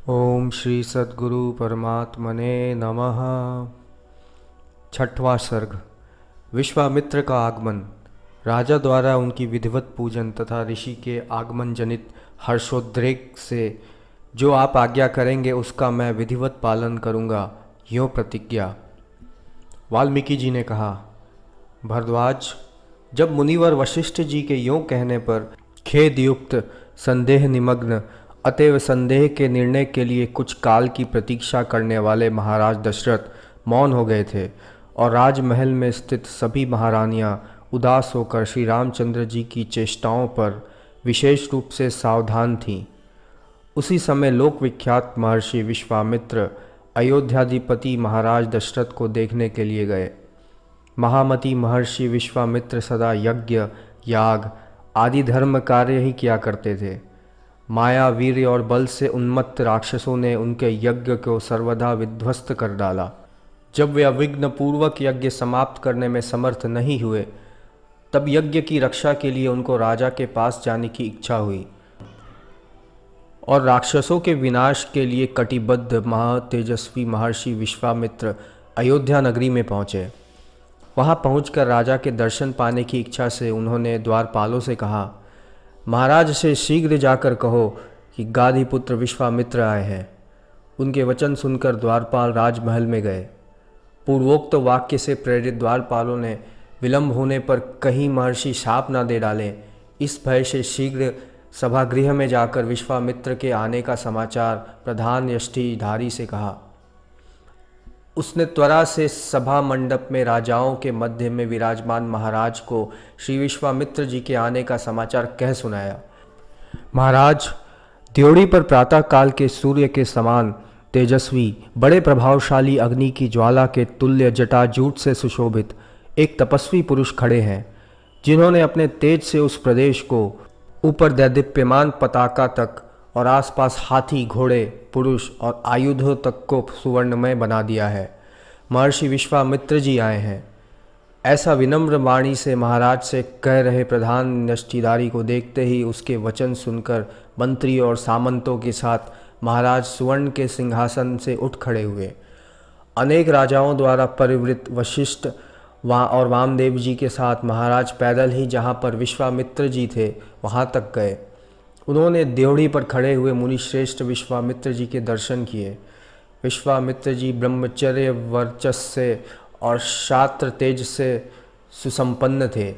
ओम श्री सद्गुरु परमात्मने नमः। छठवां सर्ग। विश्वामित्र का आगमन। राजा द्वारा उनकी विधिवत पूजन तथा ऋषि के आगमन जनित हर्षोद्रेक से जो आप आज्ञा करेंगे उसका मैं विधिवत पालन करूँगा, यों प्रतिज्ञा। वाल्मीकि जी ने कहा, भरद्वाज, जब मुनिवर वशिष्ठ जी के यों कहने पर खेद युक्त संदेह निमग्न अतएव संदेह के निर्णय के लिए कुछ काल की प्रतीक्षा करने वाले महाराज दशरथ मौन हो गए थे और राजमहल में स्थित सभी महारानियां उदास होकर श्री रामचंद्र जी की चेष्टाओं पर विशेष रूप से सावधान थीं। उसी समय लोक विख्यात महर्षि विश्वामित्र अयोध्याधिपति महाराज दशरथ को देखने के लिए गए। महामती महर्षि विश्वामित्र सदा यज्ञ, याग आदि धर्म कार्य ही किया करते थे। माया, वीर्य और बल से उन्मत्त राक्षसों ने उनके यज्ञ को सर्वदा विध्वस्त कर डाला। जब वे अविघ्न पूर्वक यज्ञ समाप्त करने में समर्थ नहीं हुए, तब यज्ञ की रक्षा के लिए उनको राजा के पास जाने की इच्छा हुई और राक्षसों के विनाश के लिए कटिबद्ध महातेजस्वी महर्षि विश्वामित्र अयोध्या नगरी में पहुँचे। वहाँ पहुंचकर राजा के दर्शन पाने की इच्छा से उन्होंने द्वारपालों से कहा, महाराज से शीघ्र जाकर कहो कि गाधीपुत्र विश्वामित्र आए हैं। उनके वचन सुनकर द्वारपाल राजमहल में गए। पूर्वोक्त वाक्य से प्रेरित द्वारपालों ने विलंब होने पर कहीं महर्षि शाप न दे डालें, इस भय से शीघ्र सभागृह में जाकर विश्वामित्र के आने का समाचार प्रधान यष्टिधारी से कहा। उसने त्वरा से सभा मंडप में राजाओं के मध्य में विराजमान महाराज को श्री विश्वामित्र जी के आने का समाचार कह सुनाया। महाराज, द्योड़ी पर प्रातः काल के सूर्य के समान तेजस्वी, बड़े प्रभावशाली अग्नि की ज्वाला के तुल्य जटाजूट से सुशोभित एक तपस्वी पुरुष खड़े हैं, जिन्होंने अपने तेज से उस प्रदेश को ऊपर दैदीप्यमान पताका तक और आसपास हाथी, घोड़े, पुरुष और आयुधों तक को सुवर्णमय बना दिया है। महर्षि विश्वामित्र जी आए हैं, ऐसा विनम्र वाणी से महाराज से कह रहे प्रधान यष्टिधारी को देखते ही उसके वचन सुनकर मंत्री और सामंतों के साथ महाराज सुवर्ण के सिंहासन से उठ खड़े हुए। अनेक राजाओं द्वारा परिवृत वशिष्ठ और वामदेव जी के साथ महाराज पैदल ही जहाँ पर विश्वामित्र जी थे वहाँ तक गए। उन्होंने द्योड़ी पर खड़े हुए मुनिश्रेष्ठ विश्वामित्र जी के दर्शन किए। विश्वामित्र जी ब्रह्मचर्य, वर्चस्व और शास्त्र तेज से सुसंपन्न थे।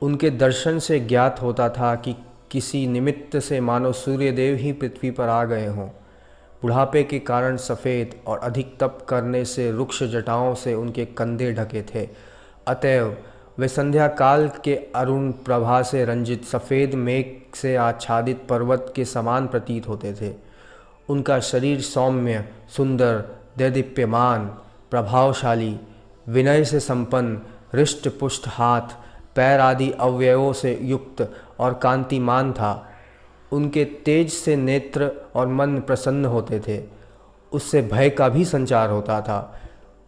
उनके दर्शन से ज्ञात होता था कि किसी निमित्त से मानो सूर्यदेव ही पृथ्वी पर आ गए हों। बुढ़ापे के कारण सफ़ेद और अधिक तप करने से रुक्ष जटाओं से उनके कंधे ढके थे, अतएव वे संध्या काल के अरुण प्रभा से रंजित सफ़ेद मेघ से आच्छादित पर्वत के समान प्रतीत होते थे। उनका शरीर सौम्य, सुंदर, दैदीप्यमान, प्रभावशाली, विनय से संपन्न, हृष्ट पुष्ट हाथ, पैर आदि अवयवों से युक्त और कांतिमान था। उनके तेज से नेत्र और मन प्रसन्न होते थे। उससे भय का भी संचार होता था।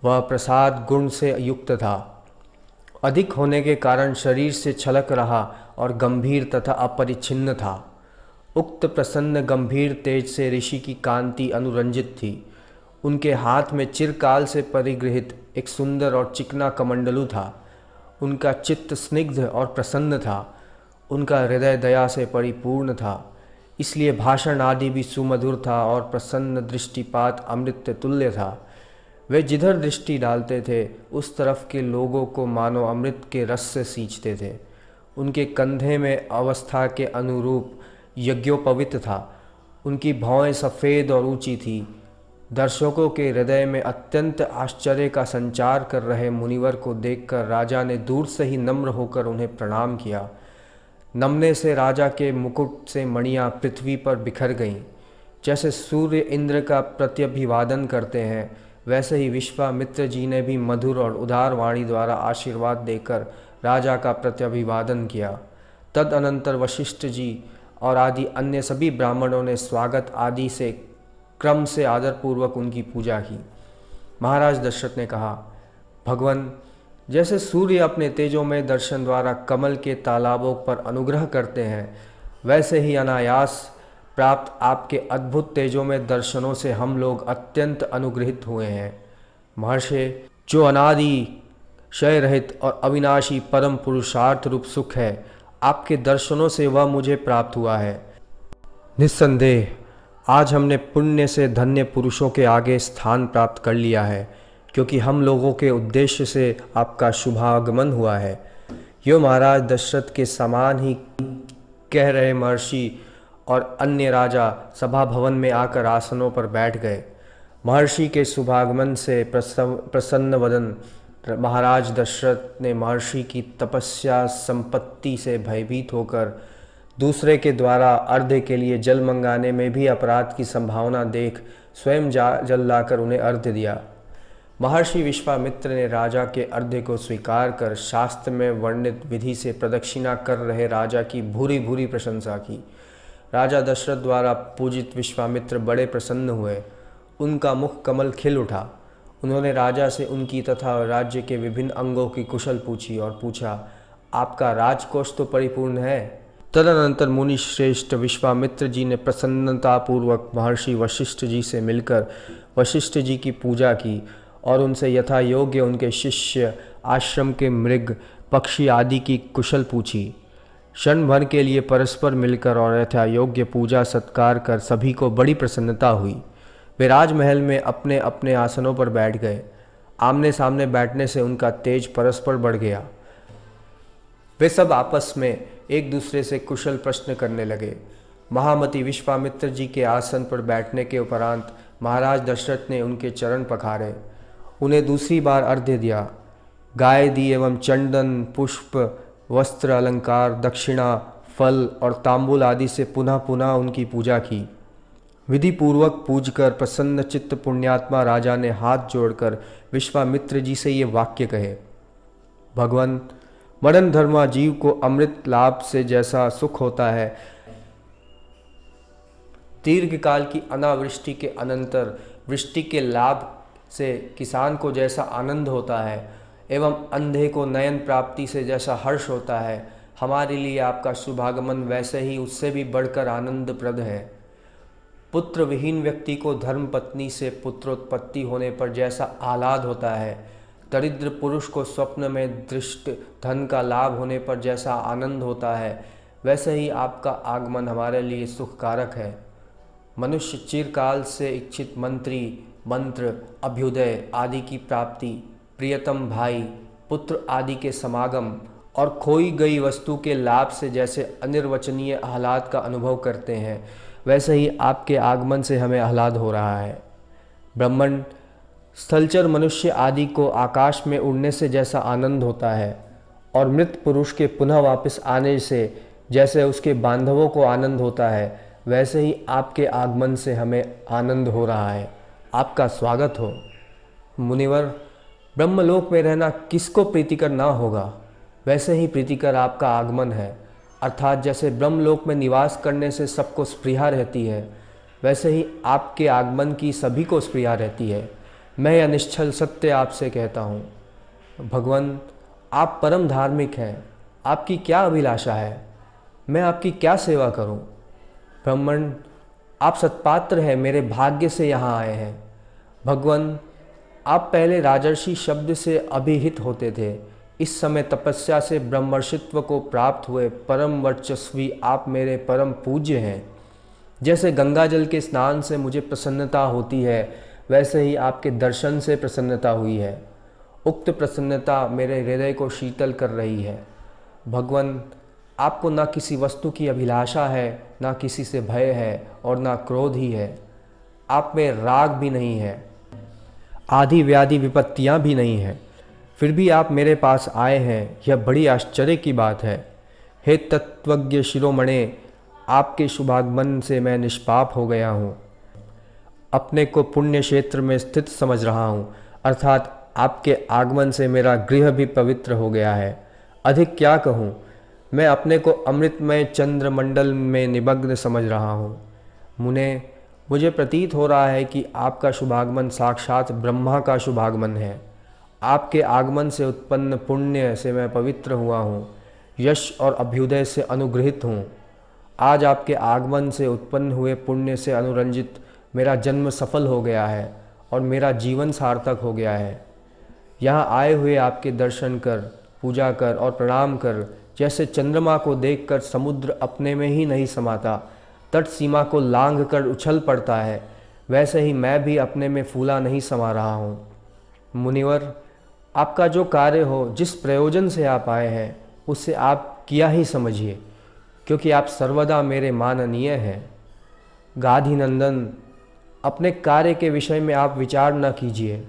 वह प्रसाद गुण से युक्त था। अधिक होने के कारण शरीर से छलक रहा और गंभीर तथा अपरिच्छिन्न था। उक्त प्रसन्न गंभीर तेज से ऋषि की कांति अनुरंजित थी। उनके हाथ में चिरकाल से परिगृहित एक सुंदर और चिकना कमंडलू था। उनका चित्त स्निग्ध और प्रसन्न था। उनका हृदय दया से परिपूर्ण था, इसलिए भाषण आदि भी सुमधुर था और प्रसन्न दृष्टिपात अमृत तुल्य था। वे जिधर दृष्टि डालते थे उस तरफ के लोगों को मानो अमृत के रस से सींचते थे। उनके कंधे में अवस्था के अनुरूप यज्ञोपवीत था। उनकी भौहें सफ़ेद और ऊंची थी। दर्शकों के हृदय में अत्यंत आश्चर्य का संचार कर रहे मुनिवर को देखकर राजा ने दूर से ही नम्र होकर उन्हें प्रणाम किया। नमने से राजा के मुकुट से मणियाँ पृथ्वी पर बिखर गईं। जैसे सूर्य इंद्र का प्रत्यभिवादन करते हैं, वैसे ही विश्वामित्र जी ने भी मधुर और उदार वाणी द्वारा आशीर्वाद देकर राजा का प्रत्यभिवादन किया। तदनंतर वशिष्ठ जी और आदि अन्य सभी ब्राह्मणों ने स्वागत आदि से क्रम से आदरपूर्वक उनकी पूजा की। महाराज दशरथ ने कहा, भगवान, जैसे सूर्य अपने तेजोमय दर्शन द्वारा कमल के तालाबों पर अनुग्रह करते हैं, वैसे ही अनायास प्राप्त आपके अद्भुत तेजों में दर्शनों से हम लोग अत्यंत अनुग्रहित हुए हैं। महर्षि, जो अनादि क्षय रहित और अविनाशी परम पुरुषार्थ रूप सुख है, आपके दर्शनों से वह मुझे प्राप्त हुआ है। निस्संदेह आज हमने पुण्य से धन्य पुरुषों के आगे स्थान प्राप्त कर लिया है, क्योंकि हम लोगों के उद्देश्य से आपका शुभागमन हुआ है। यो महाराज दशरथ के समान ही कह रहे महर्षि और अन्य राजा सभा भवन में आकर आसनों पर बैठ गए। महर्षि के शुभागमन से प्रसन्न वदन महाराज दशरथ ने महर्षि की तपस्या संपत्ति से भयभीत होकर दूसरे के द्वारा अर्घ्य के लिए जल मंगाने में भी अपराध की संभावना देख स्वयं जल लाकर उन्हें अर्घ्य दिया। महर्षि विश्वामित्र ने राजा के अर्घ्य को स्वीकार कर शास्त्र में वर्णित विधि से प्रदक्षिणा कर रहे राजा की भूरी भूरी प्रशंसा की। राजा दशरथ द्वारा पूजित विश्वामित्र बड़े प्रसन्न हुए। उनका मुख कमल खिल उठा। उन्होंने राजा से उनकी तथा राज्य के विभिन्न अंगों की कुशल पूछी और पूछा, आपका राजकोष तो परिपूर्ण है। तदनंतर मुनि श्रेष्ठ विश्वामित्र जी ने प्रसन्नतापूर्वक महर्षि वशिष्ठ जी से मिलकर वशिष्ठ जी की पूजा की और उनसे यथा योग्य उनके शिष्य, आश्रम के मृग, पक्षी आदि की कुशल पूछी। क्षण भर के लिए परस्पर मिलकर और यथा योग्य पूजा सत्कार कर सभी को बड़ी प्रसन्नता हुई। वे राजमहल में अपने अपने आसनों पर बैठ गए। आमने सामने बैठने से उनका तेज परस्पर बढ़ गया। वे सब आपस में एक दूसरे से कुशल प्रश्न करने लगे। महामति विश्वामित्र जी के आसन पर बैठने के उपरांत महाराज दशरथ ने उनके चरण पखारे, उन्हें दूसरी बार अर्घ्य दिया, गाय दी एवं चंदन, पुष्प, वस्त्र, अलंकार, दक्षिणा, फल और तांबूल आदि से पुनः पुनः उनकी पूजा की। विधि पूर्वक पूजकर प्रसन्न चित्त पुण्यात्मा राजा ने हाथ जोड़कर विश्वामित्र जी से ये वाक्य कहे, भगवान, मरण धर्मा जीव को अमृत लाभ से जैसा सुख होता है, दीर्घ काल की अनावृष्टि के अनंतर वृष्टि के लाभ से किसान को जैसा आनंद होता है एवं अंधे को नयन प्राप्ति से जैसा हर्ष होता है, हमारे लिए आपका शुभागमन वैसे ही उससे भी बढ़कर आनंदप्रद है। पुत्र विहीन व्यक्ति को धर्म पत्नी से पुत्रोत्पत्ति होने पर जैसा आह्लाद होता है, दरिद्र पुरुष को स्वप्न में दृष्ट धन का लाभ होने पर जैसा आनंद होता है, वैसे ही आपका आगमन हमारे लिए सुखकारक है। मनुष्य चिरकाल से इच्छित मंत्री, मंत्र, अभ्युदय आदि की प्राप्ति, प्रियतम भाई, पुत्र आदि के समागम और खोई गई वस्तु के लाभ से जैसे अनिर्वचनीय आह्लाद का अनुभव करते हैं, वैसे ही आपके आगमन से हमें आह्लाद हो रहा है। ब्रह्मण, स्थलचर मनुष्य आदि को आकाश में उड़ने से जैसा आनंद होता है और मृत पुरुष के पुनः वापस आने से जैसे उसके बांधवों को आनंद होता है, वैसे ही आपके आगमन से हमें आनंद हो रहा है। आपका स्वागत हो। मुनिवर, ब्रह्मलोक में रहना किसको प्रीतिकर ना होगा, वैसे ही प्रीतिकर आपका आगमन है। अर्थात जैसे ब्रह्मलोक में निवास करने से सबको स्पृहा रहती है, वैसे ही आपके आगमन की सभी को स्पृहा रहती है। मैं यह निश्चल सत्य आपसे कहता हूँ। भगवान, आप परम धार्मिक हैं, आपकी क्या अभिलाषा है, मैं आपकी क्या सेवा करूँ। ब्राह्मण, आप सत्पात्र हैं, मेरे भाग्य से यहाँ आए हैं। भगवान, आप पहले राजर्षि शब्द से अभिहित होते थे, इस समय तपस्या से ब्रह्मर्षित्व को प्राप्त हुए परम वर्चस्वी आप मेरे परम पूज्य हैं। जैसे गंगा जल के स्नान से मुझे प्रसन्नता होती है, वैसे ही आपके दर्शन से प्रसन्नता हुई है। उक्त प्रसन्नता मेरे हृदय को शीतल कर रही है। भगवान, आपको ना किसी वस्तु की अभिलाषा है, ना किसी से भय है और ना क्रोध ही है। आप में राग भी नहीं है, आदि व्याधि विपत्तियां भी नहीं हैं, फिर भी आप मेरे पास आए हैं, यह बड़ी आश्चर्य की बात है। हे तत्वज्ञ शिरोमणे, आपके शुभागमन से मैं निष्पाप हो गया हूँ। अपने को पुण्य क्षेत्र में स्थित समझ रहा हूँ, अर्थात आपके आगमन से मेरा गृह भी पवित्र हो गया है। अधिक क्या कहूँ, मैं अपने को अमृतमय चंद्रमंडल में निमग्न समझ रहा हूँ। मुने, मुझे प्रतीत हो रहा है कि आपका शुभागमन साक्षात ब्रह्मा का शुभागमन है। आपके आगमन से उत्पन्न पुण्य से मैं पवित्र हुआ हूँ, यश और अभ्युदय से अनुग्रहित हूँ। आज आपके आगमन से उत्पन्न हुए पुण्य से अनुरंजित मेरा जन्म सफल हो गया है और मेरा जीवन सार्थक हो गया है। यहाँ आए हुए आपके दर्शन कर, पूजा कर और प्रणाम कर, जैसे चंद्रमा को देखकर समुद्र अपने में ही नहीं समाता, तट सीमा को लांघ कर उछल पड़ता है, वैसे ही मैं भी अपने में फूला नहीं समा रहा हूँ। मुनिवर, आपका जो कार्य हो, जिस प्रयोजन से आप आए हैं, उससे आप किया ही समझिए, क्योंकि आप सर्वदा मेरे माननीय हैं। गाधी नंदन, अपने कार्य के विषय में आप विचार न कीजिए।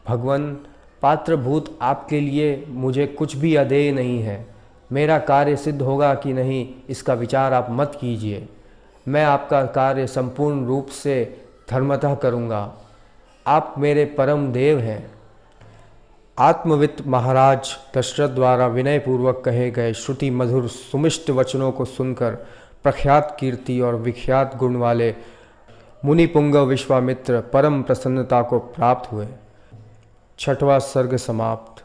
भगवान, पात्रभूत आपके लिए मुझे कुछ भी अदेय नहीं है। मेरा कार्य सिद्ध होगा कि नहीं, इसका विचार आप मत कीजिए। मैं आपका कार्य संपूर्ण रूप से धर्मतः करूँगा। आप मेरे परम देव हैं। आत्मवित्त महाराज दशरथ द्वारा विनयपूर्वक कहे गए श्रुति मधुर सुमिष्ट वचनों को सुनकर प्रख्यात कीर्ति और विख्यात गुण वाले मुनिपुंगव विश्वामित्र परम प्रसन्नता को प्राप्त हुए। छठवां सर्ग समाप्त।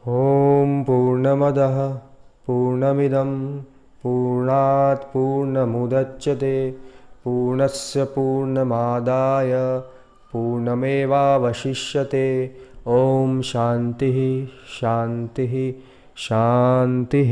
ओम पूर्णमदः पूर्णमिदं पूर्णात् पूर्णमुदच्यते पूर्णस्य पूर्णमादाय पूर्णमेवावशिष्यते। ओम शांति शांति शांति।